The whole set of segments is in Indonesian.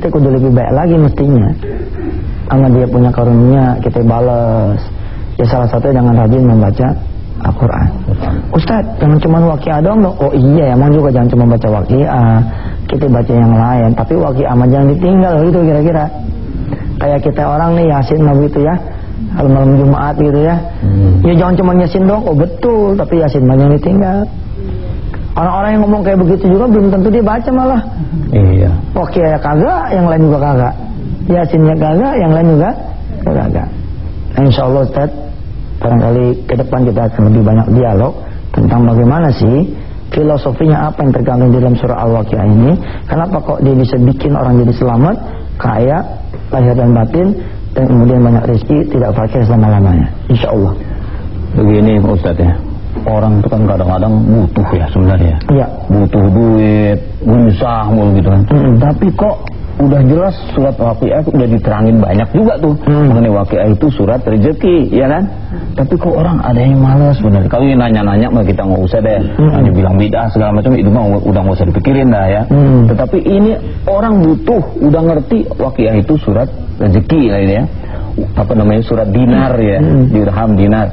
kita kudu lebih baik lagi mestinya. Sama dia punya karunia kita balas. Ya salah satunya jangan rajin membaca Al-Quran. Ustaz, jangan cuma waqiah doang dong. Oh iya, emang juga jangan cuma baca waqiah. Kita baca yang lain, tapi waqiah mah jangan ditinggal gitu kira-kira. Kayak kita orang nih Yasin begitu ya. Kalau malam Jumat gitu ya. Ya jangan cuma Yasin dong. Oh betul, tapi Yasin mah jangan ditinggal. Orang-orang yang ngomong kayak begitu juga belum tentu dia baca malah. Iya. Waqiah kagak, yang lain juga kagak. Yasinnya kagak, yang lain juga kagak. Insya Allah Ustaz, barangkali ke depan kita akan lebih banyak dialog tentang bagaimana sih filosofinya apa yang terkandung di dalam surah Al-Waqiah ini. Kenapa kok dia bisa bikin orang jadi selamat, kaya, lahir dan batin, dan kemudian banyak rezeki, tidak fakir selama-lamanya. Insya Allah. Begini Ustaz ya, orang itu kan kadang-kadang butuh ya sebenarnya. Iya. Butuh duit, gelisah mulu gitu kan. Tapi kok udah jelas surat Waqiah udah diterangin banyak juga tuh mengenai Waqiah itu surat rezeki, ya kan? Tapi kok orang ada yang malas bener. Kalau nanya-nanya mah kita nggak usah deh, hanya bilang bid'ah segala macam itu mah udah nggak usah dipikirin dah ya. Tetapi ini orang butuh, udah ngerti Waqiah itu surat rezeki lah ini ya. Apa namanya surat dinar ya, dirham dinar.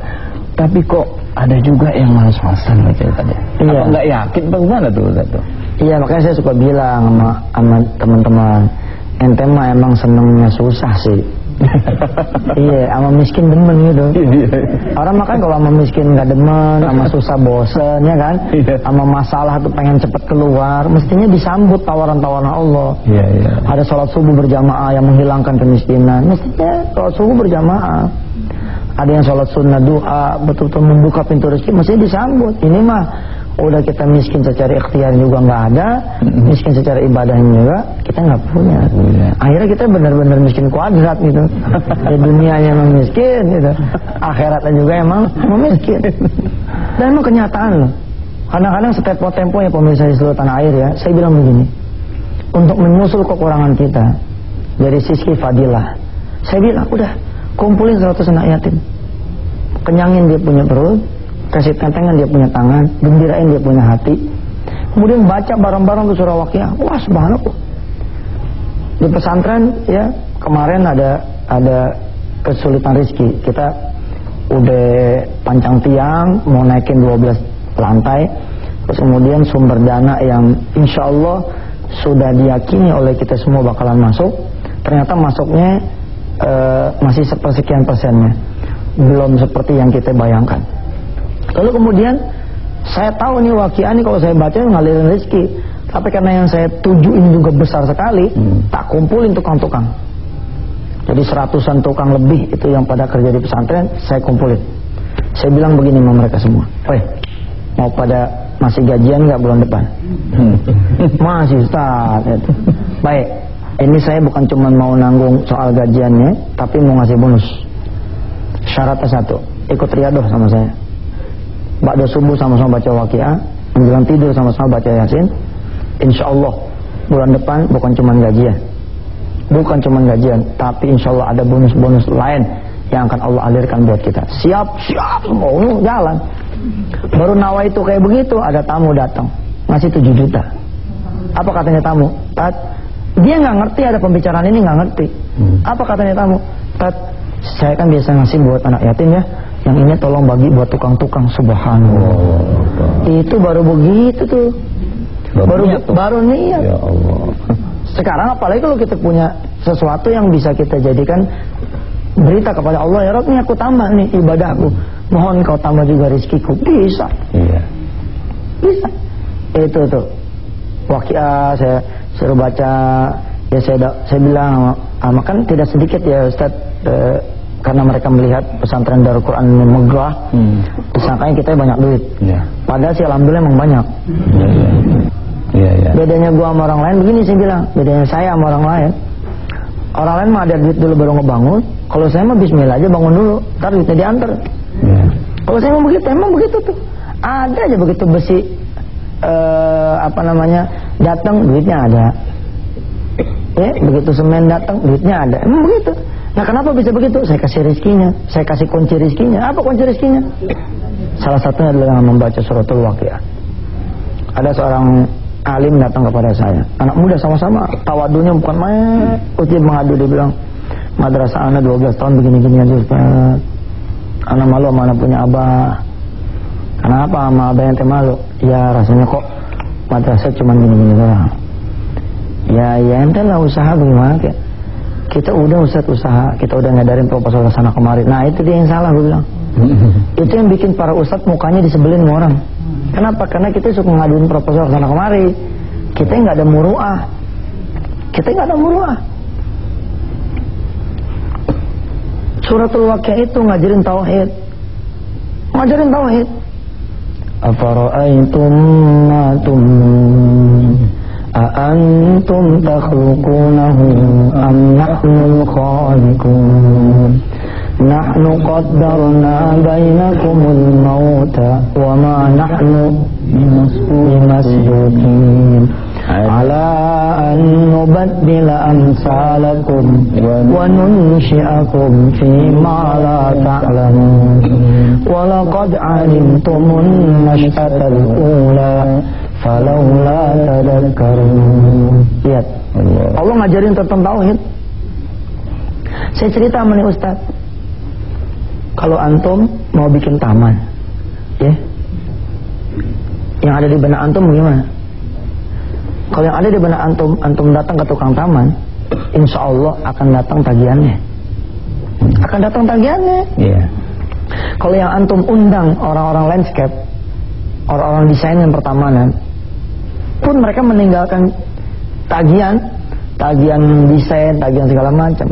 Tapi kok ada juga yang malas-malasan baca tadi. Apa nggak yakin bagaimana tuh Ustaz? Iya, makanya saya suka bilang sama teman-teman, ente mah emang senengnya susah sih. Iya, sama miskin demen gitu. Orang makan kalau sama miskin nggak demen, sama susah bosen ya kan, sama masalah tuh pengen cepet keluar, mestinya disambut tawaran-tawaran Allah. Ada sholat subuh berjamaah yang menghilangkan kemiskinan, mestinya sholat subuh berjamaah. Ada yang sholat sunnah duha betul-betul membuka pintu rezeki, mestinya disambut. Ini mah udah kita miskin secara ikhtiar juga nggak ada, miskin secara ibadahnya juga kita nggak punya. Akhirnya kita benar-benar miskin kuadrat gitu. Di dunianya emang miskin gitu, akhiratnya juga emang miskin. Dan emang kenyataan loh. Kadang-kadang setiap tempo ya pemirsa di seluruh tanah air ya, saya bilang begini, untuk menyusul kekurangan kita dari sisi fadilah, saya bilang udah kumpulin 100 anak yatim, kenyangin dia punya perut, kasih tentengan dia punya tangan, gembirain dia punya hati, kemudian baca bareng-bareng tuh surah Waqiah. Wah subhanallah. Di pesantren ya kemarin ada kesulitan rezeki, kita udah pancang tiang mau naikin 12 lantai, terus kemudian sumber dana yang insya Allah sudah diyakini oleh kita semua bakalan masuk, ternyata masuknya masih sepersekian persennya, belum seperti yang kita bayangkan. Lalu kemudian saya tahu nih Waqiah nih kalau saya baca ngalirin rezeki, tapi karena yang saya tuju ini juga besar sekali, tak kumpulin tukang-tukang. Jadi 100-an tukang lebih itu yang pada kerja di pesantren, saya kumpulin. Saya bilang begini sama mereka semua, mau pada masih gajian nggak bulan depan? Masih Ustaz. Baik, ini saya bukan cuma mau nanggung soal gajiannya, tapi mau ngasih bonus. Syaratnya satu, ikut riadoh sama saya. Ba'da subuh sama-sama baca Waqiah, menjelang tidur sama-sama baca Yasin. Insya Allah bulan depan bukan cuma gajian, tapi insya Allah ada bonus-bonus lain yang akan Allah alirkan buat kita. Siap semua jalan. Baru nawa itu kayak begitu, ada tamu datang ngasih 7 juta. Apa katanya tamu? Tat, dia nggak ngerti ada pembicaraan ini, nggak ngerti. Apa katanya tamu? Tat, saya kan biasa ngasih buat anak yatim ya, yang ini tolong bagi buat tukang-tukang. Subhanallah. Itu baru begitu tuh. Baru niat. Ya Allah. Sekarang apalagi kalau kita punya sesuatu yang bisa kita jadikan berita kepada Allah, ya Rabb, ini aku tambah nih ibadahku, mohon kau tambah juga rezekiku. Bisa. Iya. Bisa. Itu tuh Waqiah saya suruh baca, ya saya bilang kan tidak sedikit ya Ustaz, karena mereka melihat pesantren Darul Quran megah, disangkanya kita banyak duit. Padahal sih alhamdulillah emang banyak. Bedanya gua sama orang lain begini, saya bilang, bedanya saya sama orang lain. Orang lain mah ada duit dulu baru ngebangun. Kalau saya mah bismillah aja bangun dulu, ntar duitnya diantar. Kalau saya emang begitu tuh. Ada aja begitu besi datang duitnya ada. Ya, begitu semen datang duitnya ada. Emang begitu. Nah, kenapa bisa begitu? Saya kasih rezekinya, saya kasih kunci rezekinya. Apa kunci rezekinya? Salah satunya adalah membaca suratul Waqiah. Ada seorang alim datang kepada saya, anak muda sama-sama, tawadunya bukan main. Dia mengadu, dia bilang, madrasah anak 12 tahun begini-gini aja Ustaz. Anak malu sama anak punya abah. Kenapa sama abah yang malu? Ya rasanya kok madrasah cuma gini-gini doang. Ya ente lah usaha bagaimana kayak. Kita udah Ustaz usaha, kita udah ngadarin proposal ke sana kemari. Nah itu dia yang salah gue bilang. Itu yang bikin para ustadz mukanya disebelin sama orang. Kenapa? Karena kita suka ngaduin proposal ke sana kemari. Kita nggak ada muruah. Suratul Waqiah itu ngajarin tauhid. Afara'aitum ma tumnun a'antum takhluqunahu am nahnul khaliqun nahnu qaddarna bainakumul mauta wa ma nahnu bimasbuqin ala an nubaddila amsalakum wa nunshi'akum fi ma la ta'lamun wa laqad 'alimtumun nash'atal ula falawla tadhakkarun. Lihat, Allah ngajarin tentang tauhid. Saya cerita sama nih Ustaz, kalau antum mau bikin taman, ya, yang ada di benak antum gimana? Kalau yang ada di benak antum datang ke tukang taman, insya Allah akan datang tagihannya. Yeah. Kalau yang antum undang orang-orang landscape, orang-orang desain yang pertamanan, pun mereka meninggalkan tagihan desain, tagihan segala macam.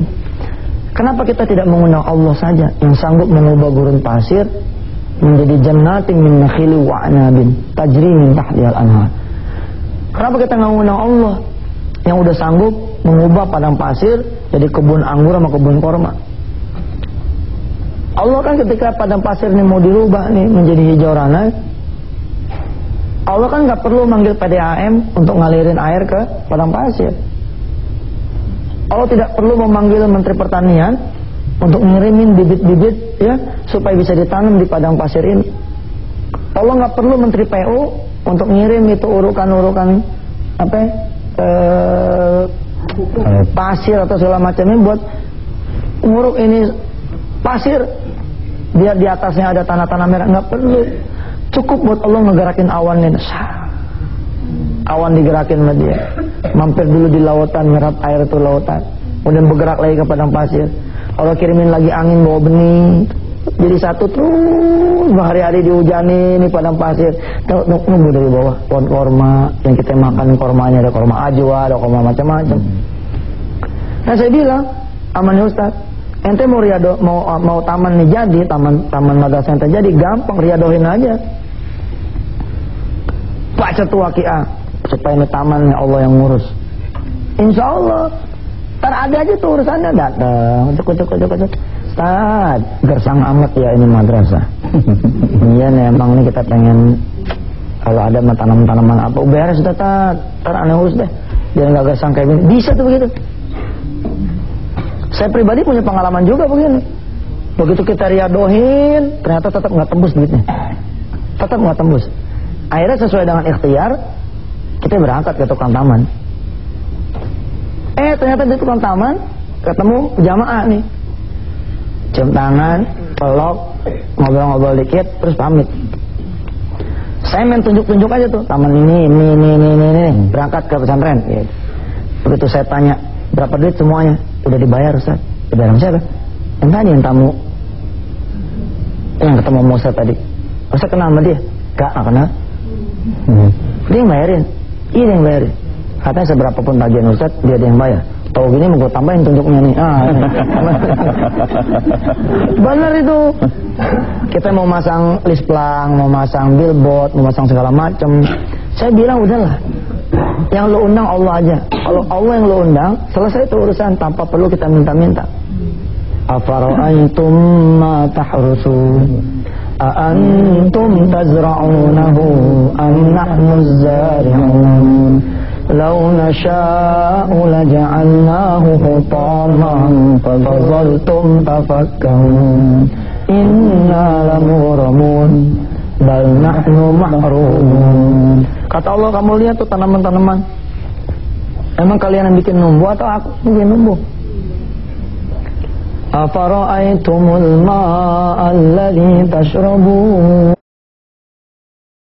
Kenapa kita tidak mengundang Allah saja yang sanggup mengubah gurun pasir menjadi jannatin min nakhili wa anabin tajri min tahtihal anhar? Kenapa kita nggak mengundang Allah yang udah sanggup mengubah padang pasir jadi kebun anggur sama kebun korma? Allah kan ketika padang pasir ini mau dirubah nih menjadi hijau ranai, Allah kan nggak perlu manggil PDAM untuk ngalirin air ke padang pasir. Allah tidak perlu memanggil Menteri Pertanian untuk ngirimin bibit-bibit ya supaya bisa ditanam di padang pasir ini. Allah nggak perlu Menteri PU untuk ngirim itu urukan-urukan pasir atau segala macamnya buat nguruk ini pasir biar di atasnya ada tanah-tanah merah. Nggak perlu. Cukup buat Allah ngegerakin awan ini. Awan digerakin sama dia, mampir dulu di lautan, nyerap air itu lautan, kemudian bergerak lagi ke padang pasir. Allah kirimin lagi angin bawa benih, jadi satu terus berhari-hari dihujani nih padang pasir. Nunggu dari bawah pohon korma yang kita makan, kormanya ada korma ajwa, ada korma macam-macam. Nah saya bilang, aman Ustaz, ente mau riado, mau taman nih jadi, taman madrasah ente jadi, gampang riadohin aja. Baca tuh Waqiah supaya ini tamannya Allah yang ngurus. Insya Allah ntar ada aja tuh urusannya, datang cuk. Ustaz, gersang amat ya ini madrasah. Iya nih emang nih kita pengen kalau ada tanaman-tanaman apa beres Ustaz, ntar aneh urus deh biar nggak gersang kayak gini. Bisa tuh begitu. Saya pribadi punya pengalaman juga begini. Begitu kita riadohin ternyata tetap nggak tembus duitnya, tetap nggak tembus. Akhirnya sesuai dengan ikhtiar kita berangkat ke tukang taman. Ternyata di tukang taman ketemu jamaah nih, cium tangan, peluk, ngobrol-ngobrol dikit, terus pamit. Saya main tunjuk-tunjuk aja tuh taman ini, berangkat ke pesantren. Gitu. Begitu saya tanya berapa duit semuanya, udah dibayar Ustaz. Dibayar sama siapa? Yang tadi yang tamu, yang ketemu Musa tadi. Ustaz kenal sama dia? Gak kenal. Dia yang bayarin. Iya dia yang bayarin. Katanya seberapa pun tagihan Ustaz, dia ada yang bayar. Tahu gini mau gue tambahin tunjuknya nih. Bener itu. Kita mau masang list plang, mau masang billboard, mau masang segala macam. Saya bilang udahlah. Yang lo undang Allah aja. Kalau Allah yang lo undang, selesai itu urusan tanpa perlu kita minta-minta. Afara'aitum ma tahrusun أأنتم تزرعونه أم نحن الزارعون لو نشاء لجعلناه حطاما فظلتم تفكرون إنا لمغرمون بل نحن محرومون. Kata Allah, kamu lihat tuh tanaman-tanaman. Emang kalian yang bikin numbuh atau aku bikin numbuh? Afara'aitumul ma'a alladhi tashrabun